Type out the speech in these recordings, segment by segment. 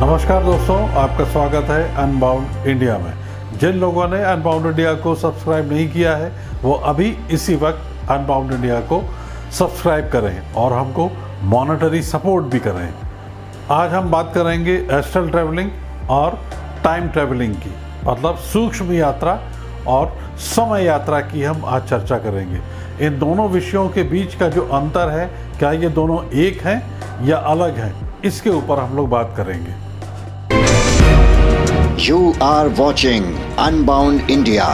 नमस्कार दोस्तों, आपका स्वागत है अनबाउंड इंडिया में। जिन लोगों ने अनबाउंड इंडिया को सब्सक्राइब नहीं किया है वो अभी इसी वक्त अनबाउंड इंडिया को सब्सक्राइब करें और हमको मॉनेटरी सपोर्ट भी करें। आज हम बात करेंगे एस्ट्रल ट्रैवलिंग और टाइम ट्रैवलिंग की, मतलब सूक्ष्म यात्रा और समय यात्रा की हम आज चर्चा करेंगे। इन दोनों विषयों के बीच का जो अंतर है, क्या ये दोनों एक हैं या अलग हैं, इसके ऊपर हम लोग बात करेंगे। You are watching Unbound India.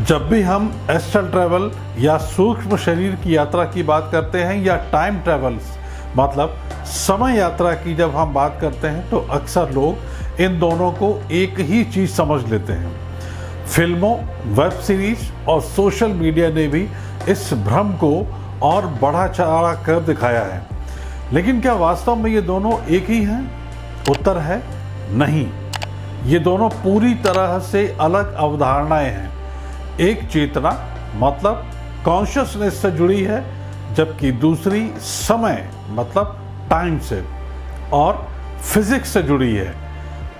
जब भी हम एस्ट्रल ट्रैवल या सूक्ष्म शरीर की यात्रा की बात करते हैं या टाइम ट्रैवल्स मतलब समय यात्रा की जब हम बात करते हैं, तो अक्सर लोग इन दोनों को एक ही चीज़ समझ लेते हैं। फिल्मों, वेब सीरीज और सोशल मीडिया ने भी इस भ्रम को और बढ़ा चढ़ा कर दिखाया है। लेकिन क्या वास्तव में ये दोनों एक ही हैं? उत्तर है नहीं। ये दोनों पूरी तरह से अलग अवधारणाएं हैं। एक चेतना मतलब कॉन्शियसनेस से जुड़ी है, जबकि दूसरी समय मतलब टाइम से और फिजिक्स से जुड़ी है।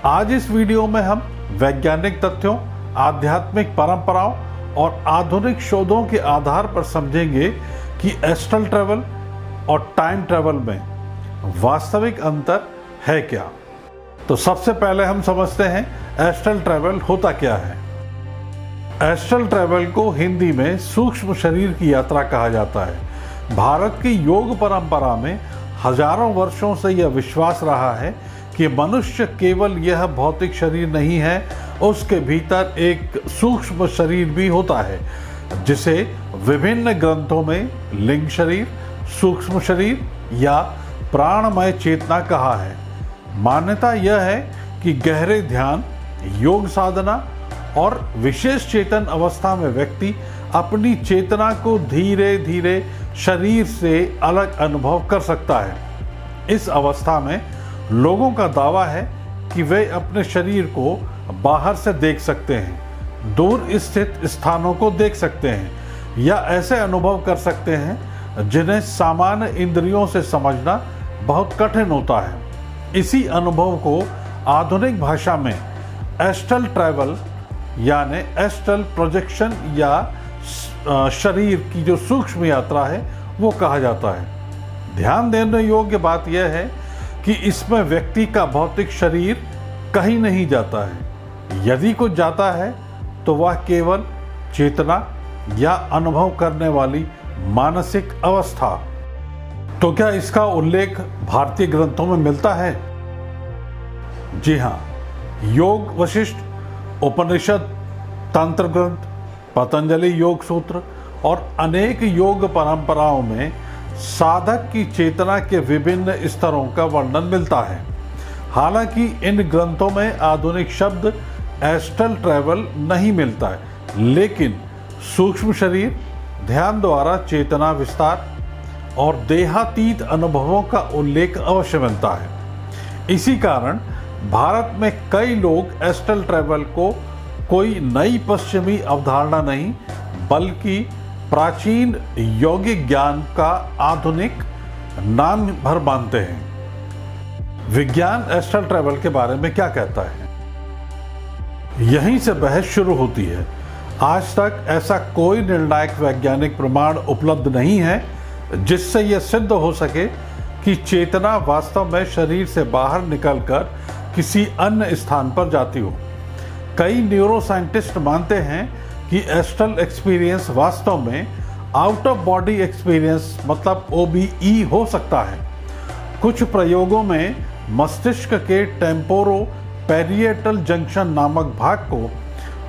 आज इस वीडियो में हम वैज्ञानिक तथ्यों, आध्यात्मिक परंपराओं और आधुनिक शोधों के आधार पर समझेंगे कि एस्ट्रल ट्रैवल और टाइम ट्रैवल में वास्तविक अंतर है क्या। तो सबसे पहले हम समझते हैं एस्ट्रल ट्रैवल होता क्या है। एस्ट्रल ट्रैवल को हिंदी में सूक्ष्म शरीर की यात्रा कहा जाता है। भारत की योग परंपरा में हजारों वर्षों से यह विश्वास रहा है कि मनुष्य केवल यह भौतिक शरीर नहीं है, उसके भीतर एक सूक्ष्म शरीर भी होता है, जिसे विभिन्न ग्रंथों में लिंग शरीर, सूक्ष्म शरीर या प्राणमय चेतना कहा है। मान्यता यह है कि गहरे ध्यान, योग साधना और विशेष चेतन अवस्था में व्यक्ति अपनी चेतना को धीरे धीरे शरीर से अलग अनुभव कर सकता है। इस अवस्था में लोगों का दावा है कि वे अपने शरीर को बाहर से देख सकते हैं, दूर स्थित स्थानों को देख सकते हैं या ऐसे अनुभव कर सकते हैं जिन्हें सामान्य इंद्रियों से समझना बहुत कठिन होता है। इसी अनुभव को आधुनिक भाषा में एस्ट्रल ट्रैवल यानी एस्ट्रल प्रोजेक्शन या शरीर की जो सूक्ष्म यात्रा है वो कहा जाता है। ध्यान देने योग्य बात यह है कि इसमें व्यक्ति का भौतिक शरीर कहीं नहीं जाता है। यदि कुछ जाता है तो वह केवल चेतना या अनुभव करने वाली मानसिक अवस्था। तो क्या इसका उल्लेख भारतीय ग्रंथों में मिलता है? जी हाँ, योग वशिष्ठ, उपनिषद, तंत्र ग्रंथ, पतंजलि योग सूत्र और अनेक योग परंपराओं में साधक की चेतना के विभिन्न स्तरों का वर्णन मिलता है। हालांकि इन ग्रंथों में आधुनिक शब्द एस्ट्रल ट्रैवल नहीं मिलता है, लेकिन सूक्ष्म शरीर, ध्यान द्वारा चेतना विस्तार और देहातीत अनुभवों का उल्लेख अवश्य मिलता है। इसी कारण भारत में कई लोग एस्ट्रल ट्रैवल को कोई नई पश्चिमी अवधारणा नहीं, बल्कि प्राचीन यौगिक ज्ञान का आधुनिक नाम भर मानते हैं। विज्ञान एस्ट्रल ट्रैवल के बारे में क्या कहता है? यहीं से बहस शुरू होती है। आज तक ऐसा कोई निर्णायक वैज्ञानिक प्रमाण उपलब्ध नहीं है जिससे यह सिद्ध हो सके कि चेतना वास्तव में शरीर से बाहर निकलकर किसी अन्य स्थान पर जाती हो। कई न्यूरोसाइंटिस्ट मानते हैं कि एस्ट्रल एक्सपीरियंस वास्तव में आउट ऑफ बॉडी एक्सपीरियंस मतलब OBE हो सकता है। कुछ प्रयोगों में मस्तिष्क के टेम्पोरो पेरिएटल जंक्शन नामक भाग को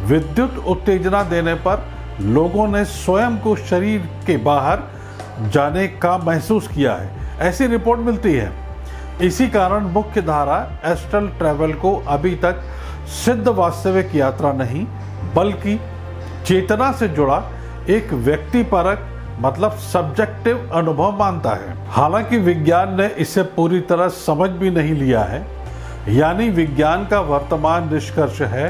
विद्युत उत्तेजना देने पर लोगों ने स्वयं को शरीर के बाहर जाने का महसूस किया है, ऐसी रिपोर्ट मिलती है। इसी कारण मुख्य धारा एस्ट्रल ट्रैवल को अभी तक सिद्ध वास्तविक यात्रा नहीं, बल्कि चेतना से जुड़ा एक व्यक्तिपरक मतलब सब्जेक्टिव अनुभव मानता है। हालांकि विज्ञान ने इसे पूरी तरह समझ भी नहीं लिया है। यानी विज्ञान का वर्तमान निष्कर्ष है,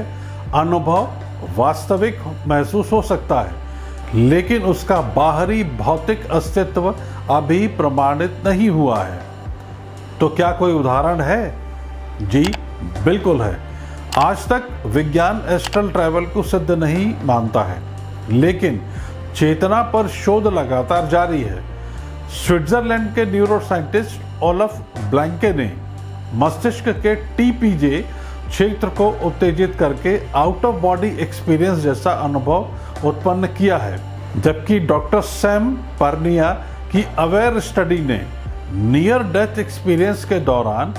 अनुभव वास्तविक महसूस हो सकता है, लेकिन उसका बाहरी भौतिक अस्तित्व अभी प्रमाणित नहीं हुआ है। तो क्या कोई उदाहरण है? जी बिल्कुल है। आज तक विज्ञान एस्ट्रल ट्रैवल को सिद्ध नहीं मानता है, लेकिन चेतना पर शोध लगातार जारी है। स्विट्जरलैंड के न्यूरोसाइंटिस्ट ओलफ ब्लैंके ने मस्तिष्क के टीपीजे क्षेत्र को उत्तेजित करके आउट ऑफ बॉडी एक्सपीरियंस जैसा अनुभव उत्पन्न किया है, जबकि डॉक्टर सैम पर्निया की अवेयर स्टडी ने नियर डेथ एक्सपीरियंस के दौरान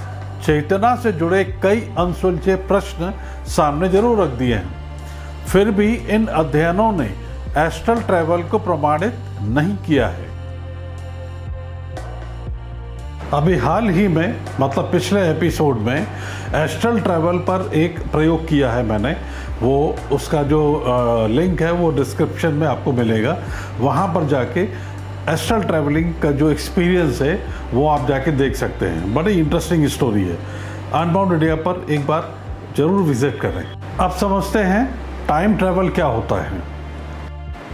चेतना से जुड़े कई अनसुलझे प्रश्न सामने जरूर रख दिए हैं। फिर भी इन अध्ययनों ने एस्ट्रल ट्रैवल को प्रमाणित नहीं किया है। अभी हाल ही में, मतलब पिछले एपिसोड में, एस्ट्रल ट्रैवल पर एक प्रयोग किया है मैंने। वो उसका जो लिंक है वो डिस्क्रिप्शन में आपको मिलेगा। वहाँ पर जाके एस्ट्रल ट्रैवलिंग का जो एक्सपीरियंस है वो आप जाके देख सकते हैं। बड़ी इंटरेस्टिंग स्टोरी है। अनबाउंड इंडिया पर एक बार जरूर विजिट करें। अब समझते हैं टाइम ट्रैवल क्या होता है।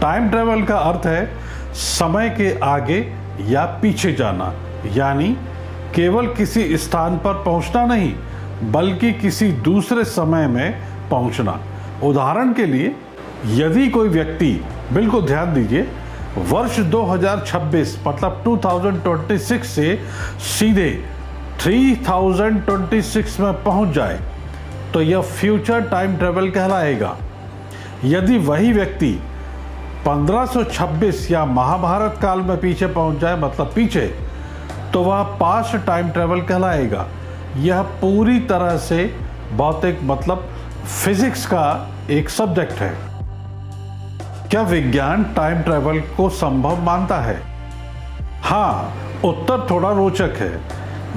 टाइम ट्रैवल का अर्थ है समय के आगे या पीछे जाना, यानी केवल किसी स्थान पर पहुंचना नहीं, बल्कि किसी दूसरे समय में पहुंचना। उदाहरण के लिए, यदि कोई व्यक्ति, बिल्कुल ध्यान दीजिए, वर्ष 2026 मतलब 2026 से सीधे 3026 में पहुंच जाए तो यह फ्यूचर टाइम ट्रैवल कहलाएगा। यदि वही व्यक्ति 1526 या महाभारत काल में पीछे पहुंच जाए, मतलब पीछे, तो वह पास्ट टाइम ट्रैवल कहलाएगा। यह पूरी तरह से भौतिक, मतलब फिजिक्स का एक सब्जेक्ट है। क्या विज्ञान टाइम ट्रैवल को संभव मानता है? हाँ, उत्तर थोड़ा रोचक है।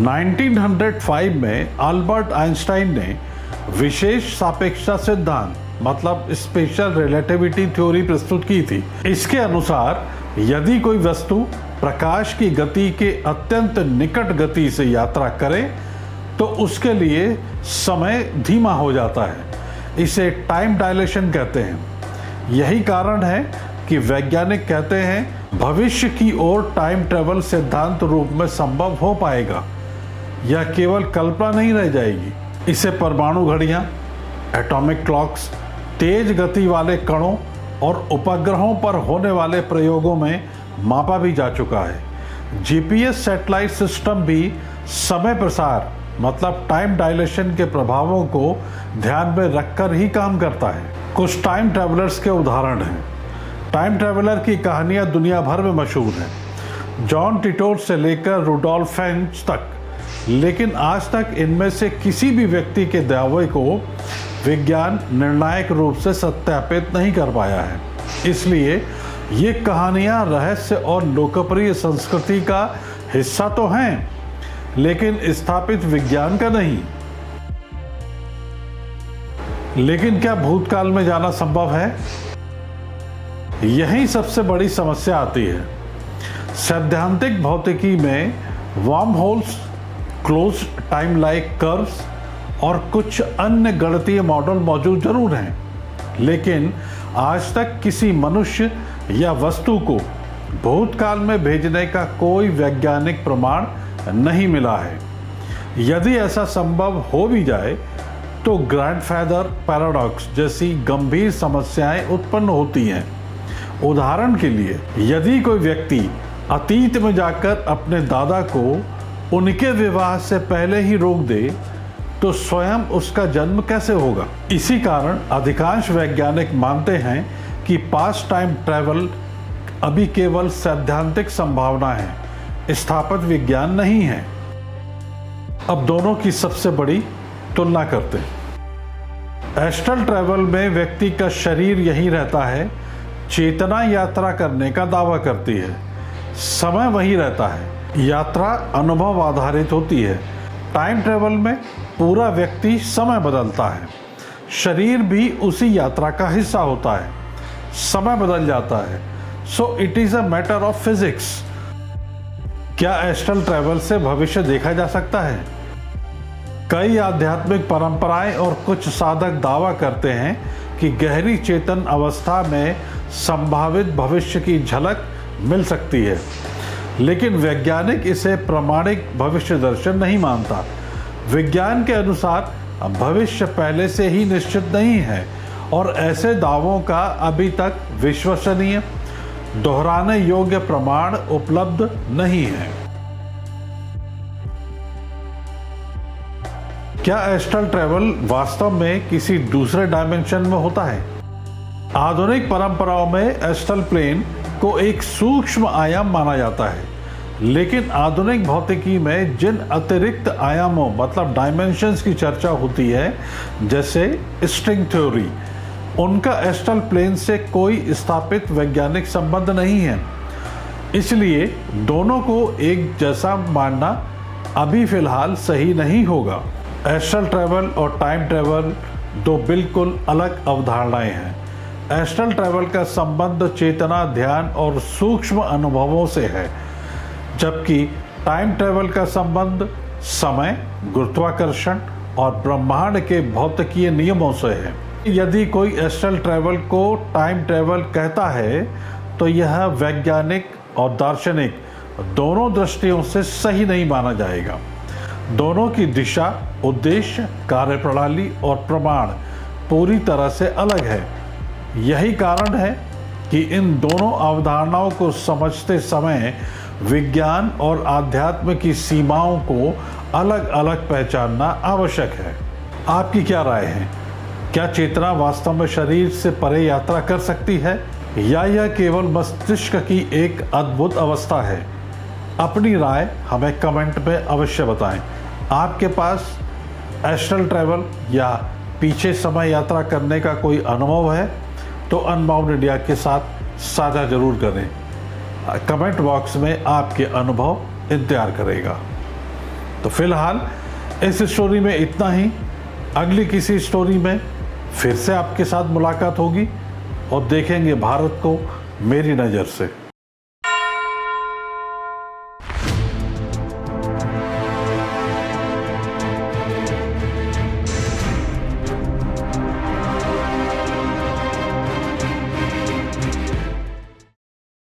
1905 में अल्बर्ट आइंस्टाइन ने विशेष सापेक्षता सिद्धांत, मतलब स्पेशल रिलेटिविटी थ्योरी प्रस्तुत की थी। इसके अनुसार यदि कोई वस्तु प्रकाश की गति के अत्यंत निकट गति से यात्रा करे तो उसके लिए समय धीमा हो जाता है। इसे टाइम डायलेशन कहते हैं। यही कारण है कि वैज्ञानिक कहते हैं भविष्य की ओर टाइम ट्रैवल सिद्धांत रूप में संभव हो पाएगा। यह केवल कल्पना नहीं रह जाएगी। इसे परमाणु घड़ियां, एटॉमिक क्लॉक्स, तेज गति वाले कणों और उपग्रहों पर होने वाले प्रयोगों में मापा भी जा चुका है। जीपीएस सैटेलाइट सिस्टम भी समय प्रसार, मतलब टाइम डायलेशन के प्रभावों को ध्यान में रखकर ही काम करता है। कुछ टाइम ट्रैवलर्स के उदाहरण हैं। टाइम ट्रैवलर की कहानियां दुनिया भर में मशहूर हैं, जॉन टिटोर से लेकर रुडोल्फ फेंच तक। लेकिन आज तक इनमें से किसी भी व्यक्ति के दावे को विज्ञान निर्णायक रूप से सत्यापित नहीं कर पाया है। इसलिए ये कहानियां रहस्य और लोकप्रिय संस्कृति का हिस्सा तो हैं, लेकिन स्थापित विज्ञान का नहीं। लेकिन क्या भूतकाल में जाना संभव है? यही सबसे बड़ी समस्या आती है। सैद्धांतिक भौतिकी में worm holes, close time like curves और कुछ अन्य गणितीय मॉडल मौजूद जरूर हैं, लेकिन आज तक किसी मनुष्य या वस्तु को भूतकाल में भेजने का कोई वैज्ञानिक प्रमाण नहीं मिला है। यदि ऐसा संभव हो भी जाए तो ग्रैंडफादर पैराडॉक्स जैसी गंभीर समस्याएं उत्पन्न होती हैं। उदाहरण के लिए, यदि कोई व्यक्ति अतीत में जाकर अपने दादा को उनके विवाह से पहले ही रोक दे तो स्वयं उसका जन्म कैसे होगा? इसी कारण अधिकांश वैज्ञानिक मानते हैं कि पास्ट टाइम ट्रैवल अभी केवल सैद्धांतिक संभावना है, स्थापित विज्ञान नहीं है। अब दोनों की सबसे बड़ी तुलना करते हैं। एस्ट्रल ट्रैवल में व्यक्ति का शरीर यही रहता है, चेतना यात्रा करने का दावा करती है, समय वही रहता है, यात्रा अनुभव आधारित होती है। टाइम ट्रैवल में पूरा व्यक्ति समय बदलता है, शरीर भी उसी यात्रा का हिस्सा होता है, समय बदल जाता है। So it is a matter of physics. क्या एस्ट्रल ट्रैवल से भविष्य देखा जा सकता है? कई आध्यात्मिक परंपराएं और कुछ साधक दावा करते हैं कि गहरी चेतन अवस्था में संभावित भविष्य की झलक मिल सकती है, लेकिन वैज्ञानिक इसे प्रामाणिक भविष्य दर्शन नहीं मानता। विज्ञान के अनुसार भविष्य पहले से ही निश्चित नहीं है और ऐसे दावों का अभी तक विश्वसनीय, दोहराने योग्य प्रमाण उपलब्ध नहीं है। क्या एस्ट्रल ट्रैवल वास्तव में किसी दूसरे डायमेंशन में होता है? आधुनिक परंपराओं में एस्ट्रल प्लेन को एक सूक्ष्म आयाम माना जाता है, लेकिन आधुनिक भौतिकी में जिन अतिरिक्त आयामों मतलब डायमेंशंस की चर्चा होती है, जैसे स्ट्रिंग थ्योरी, उनका एस्ट्रल प्लेन से कोई स्थापित वैज्ञानिक संबंध नहीं है। इसलिए दोनों को एक जैसा मानना अभी फिलहाल सही नहीं होगा। एस्ट्रल ट्रैवल और टाइम ट्रैवल दो बिल्कुल अलग अवधारणाएं हैं। एस्ट्रल ट्रैवल का संबंध चेतना, ध्यान और सूक्ष्म अनुभवों से है, जबकि टाइम ट्रैवल का संबंध समय, गुरुत्वाकर्षण और ब्रह्मांड के भौतिकीय नियमों से है। यदि कोई एस्ट्रल ट्रैवल को टाइम ट्रैवल कहता है तो यह वैज्ञानिक और दार्शनिक दोनों दृष्टियों से सही नहीं माना जाएगा। दोनों की दिशा, उद्देश्य, कार्यप्रणाली और प्रमाण पूरी तरह से अलग है। यही कारण है कि इन दोनों अवधारणाओं को समझते समय विज्ञान और आध्यात्म की सीमाओं को अलग अलग पहचानना आवश्यक है। आपकी क्या राय है? क्या चेतना वास्तव में शरीर से परे यात्रा कर सकती है या यह केवल मस्तिष्क की एक अद्भुत अवस्था है? अपनी राय हमें कमेंट में अवश्य बताएं। आपके पास एस्ट्रल ट्रैवल या पीछे समय यात्रा करने का कोई अनुभव है तो अनबाउंड इंडिया के साथ साझा जरूर करें। कमेंट बॉक्स में आपके अनुभव इंतजार करेगा। तो फिलहाल इस स्टोरी में इतना ही। अगली किसी स्टोरी में फिर से आपके साथ मुलाकात होगी और देखेंगे भारत को मेरी नज़र से।